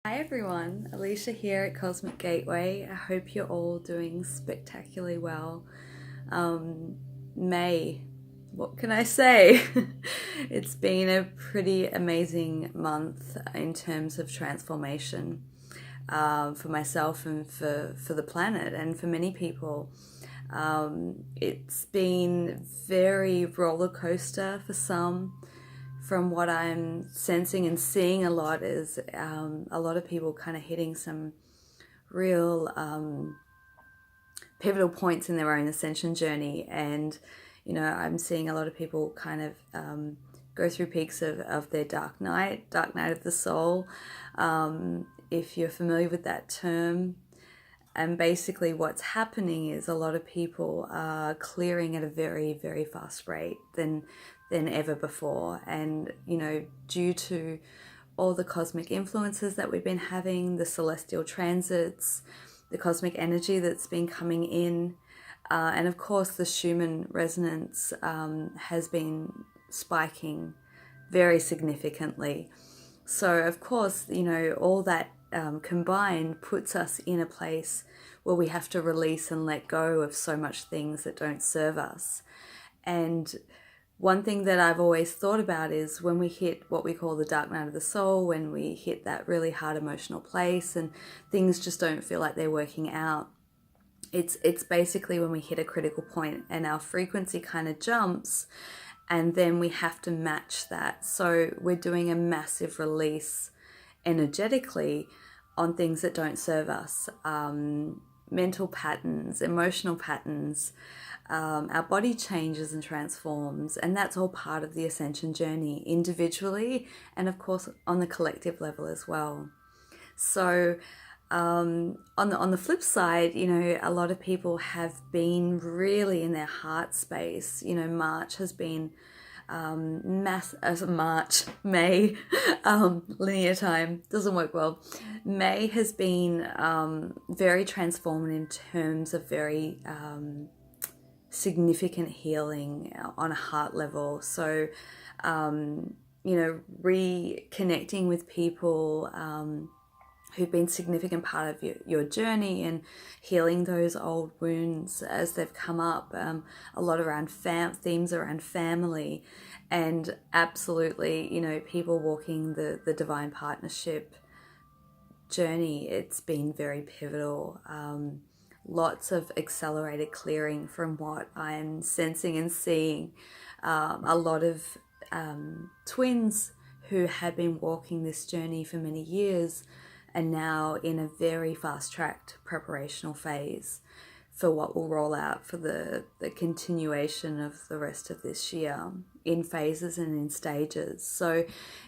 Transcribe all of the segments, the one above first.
Hi everyone, Alisha here at Cosmic Gateway. I hope you're all doing spectacularly well. Um, May, what can I say? It's been a pretty amazing month in terms of transformation for myself and for the planet and for many people. It's been very roller coaster for some. From what I'm sensing and seeing a lot is a lot of people kind of hitting some real pivotal points in their own ascension journey. And, I'm seeing a lot of people kind of go through peaks of their dark night of the soul. If you're familiar with that term, and basically what's happening is a lot of people are clearing at a very, very fast rate than ever before. And, due to all the cosmic influences that we've been having, the celestial transits, the cosmic energy that's been coming in, and of course the Schumann resonance has been spiking very significantly. So of course, all that combined puts us in a place where we have to release and let go of so much things that don't serve us. And one thing that I've always thought about is when we hit what we call the dark night of the soul, when we hit that really hard emotional place and things just don't feel like they're working out, it's basically when we hit a critical point and our frequency kind of jumps, and then we have to match that. So we're doing a massive release energetically on things that don't serve us, mental patterns, emotional patterns. Our body changes and transforms, and that's all part of the ascension journey individually and of course on the collective level as well. So on the flip side, a lot of people have been really in their heart space. March has been March, May, linear time doesn't work well. May has been very transformative in terms of very significant healing on a heart level. So, reconnecting with people who've been a significant part of your journey and healing those old wounds as they've come up. A lot around themes around family, and absolutely, people walking the divine partnership journey. It's been very pivotal. Lots of accelerated clearing from what I'm sensing and seeing. A lot of twins who have been walking this journey for many years and now in a very fast-tracked preparational phase for what will roll out for the continuation of the rest of this year in phases and in stages. So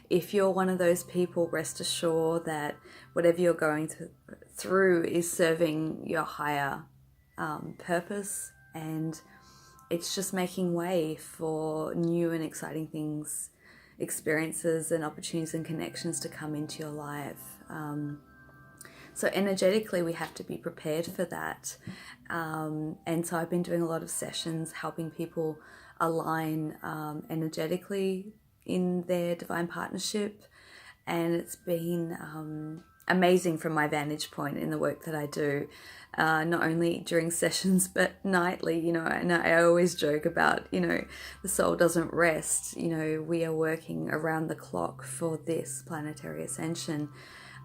if you're one of those people, rest assured that whatever you're going through is serving your higher purpose, and it's just making way for new and exciting things, experiences and opportunities and connections to come into your life. So energetically, we have to be prepared for that. And so I've been doing a lot of sessions helping people align energetically in their divine partnership. And it's been amazing from my vantage point in the work that I do, not only during sessions, but nightly, and I always joke about, the soul doesn't rest. We are working around the clock for this planetary ascension.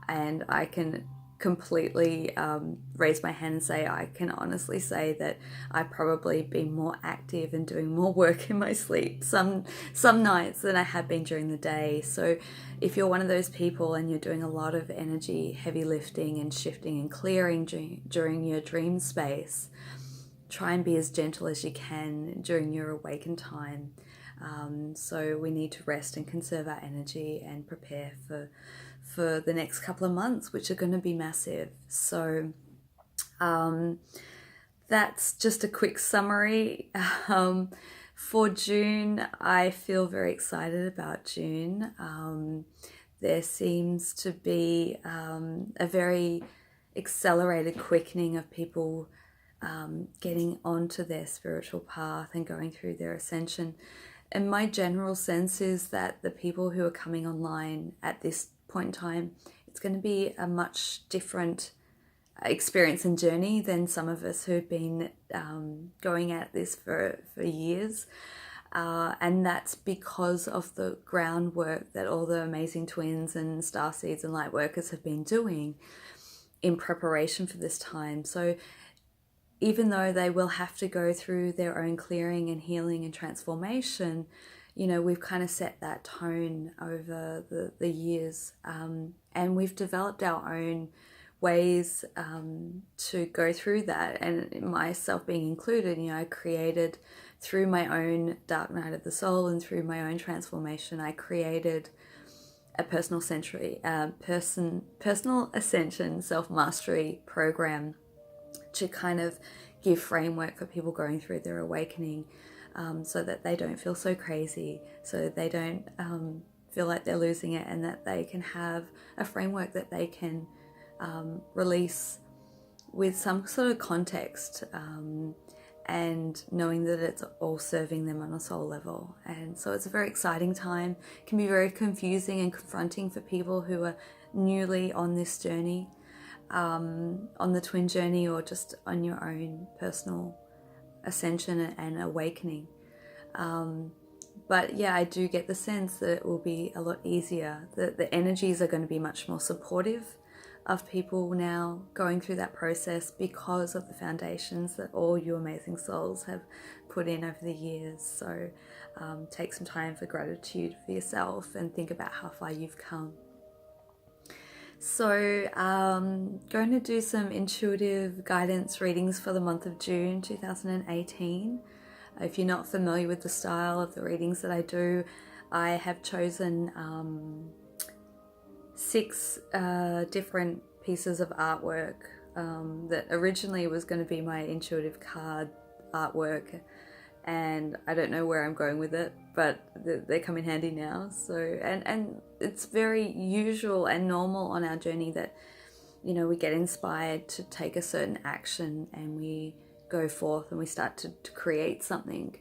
And I can completely raise my hand and say I can honestly say that I've probably been more active and doing more work in my sleep some nights than I have been during the day. So if you're one of those people and you're doing a lot of energy heavy lifting and shifting and clearing during your dream space, try and be as gentle as you can during your awakened time. So we need to rest and conserve our energy and prepare for the next couple of months, which are going to be massive. So that's just a quick summary. For June, I feel very excited about June. There seems to be a very accelerated quickening of people getting onto their spiritual path and going through their ascension. And my general sense is that the people who are coming online at this point in time, it's going to be a much different experience and journey than some of us who've been going at this for years. And that's because of the groundwork that all the amazing twins and starseeds and light workers have been doing in preparation for this time. So even though they will have to go through their own clearing and healing and transformation, you know, we've kind of set that tone over the years, and we've developed our own ways to go through that, and myself being included. You know, I created through my own dark night of the soul and through my own transformation, I created a personal ascension self-mastery program to kind of give framework for people going through their awakening, so that they don't feel so crazy, so they don't feel like they're losing it, and that they can have a framework that they can release with some sort of context, and knowing that it's all serving them on a soul level. And so it's a very exciting time. It can be very confusing and confronting for people who are newly on this journey, on the twin journey, or just on your own personal ascension and awakening. But yeah, I do get the sense that it will be a lot easier, that the energies are going to be much more supportive of people now going through that process because of the foundations that all you amazing souls have put in over the years. So take some time for gratitude for yourself and think about how far you've come. So going to do some intuitive guidance readings for the month of June 2018. If you're not familiar with the style of the readings that I do, I have chosen 6 different pieces of artwork that originally was going to be my intuitive card artwork, and I don't know where I'm going with it, but they come in handy now. So and it's very usual and normal on our journey that, you know, we get inspired to take a certain action and we go forth and we start to create something,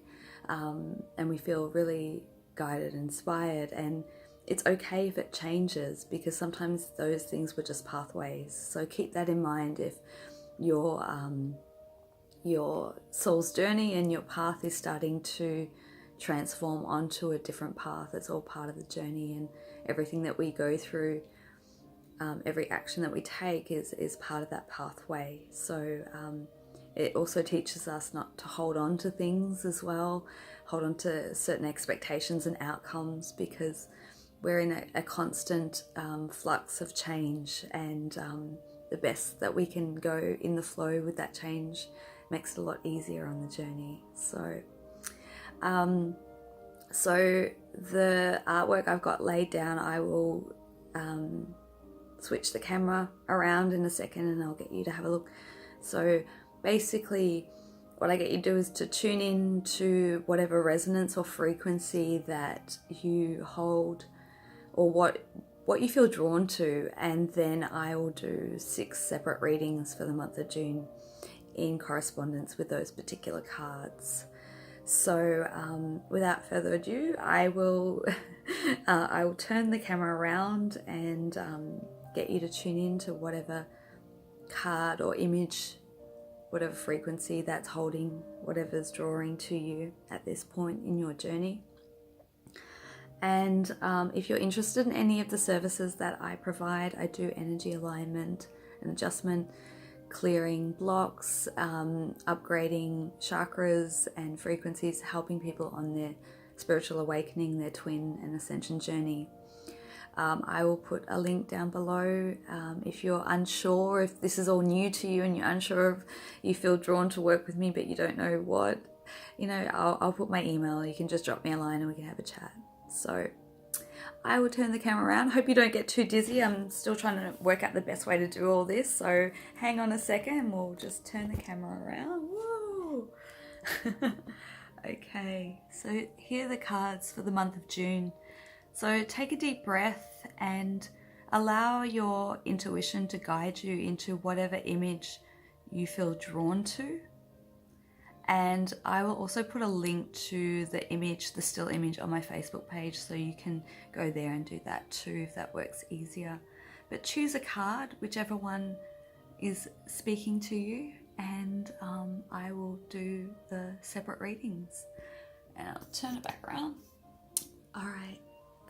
and we feel really guided, inspired, and it's okay if it changes, because sometimes those things were just pathways. So keep that in mind if your soul's journey and your path is starting to transform onto a different path. It's all part of the journey, and everything that we go through, every action that we take is part of that pathway. So it also teaches us not to hold on to things as well, hold on to certain expectations and outcomes, because we're in a constant flux of change, and the best that we can go in the flow with that change makes it a lot easier on the journey. So so the artwork I've got laid down, I will switch the camera around in a second and I'll get you to have a look. So basically what I get you to do is to tune in to whatever resonance or frequency that you hold, or what you feel drawn to, and then I will do 6 separate readings for the month of June in correspondence with those particular cards. So without further ado, I will turn the camera around and get you to tune in to whatever card or image, whatever frequency that's holding, whatever's drawing to you at this point in your journey. And if you're interested in any of the services that I provide, I do energy alignment and adjustment, clearing blocks, upgrading chakras and frequencies, helping people on their spiritual awakening, their twin and ascension journey. I will put a link down below. If you're unsure, if this is all new to you and you're unsure if you feel drawn to work with me but you don't know what, you know, I'll put my email. You can just drop me a line and we can have a chat. So I will turn the camera around. Hope you don't get too dizzy. I'm still trying to work out the best way to do all this. So hang on a second and we'll just turn the camera around. Whoa! Okay, so here are the cards for the month of June. So take a deep breath and allow your intuition to guide you into whatever image you feel drawn to. And I will also put a link to the image, the still image, on my Facebook page, so you can go there and do that too if that works easier. but choose a card, whichever one is speaking to you, and I will do the separate readings. And I'll turn it back around. All right,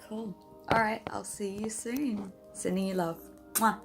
cool. All right, I'll see you soon. Sending you love. Mwah.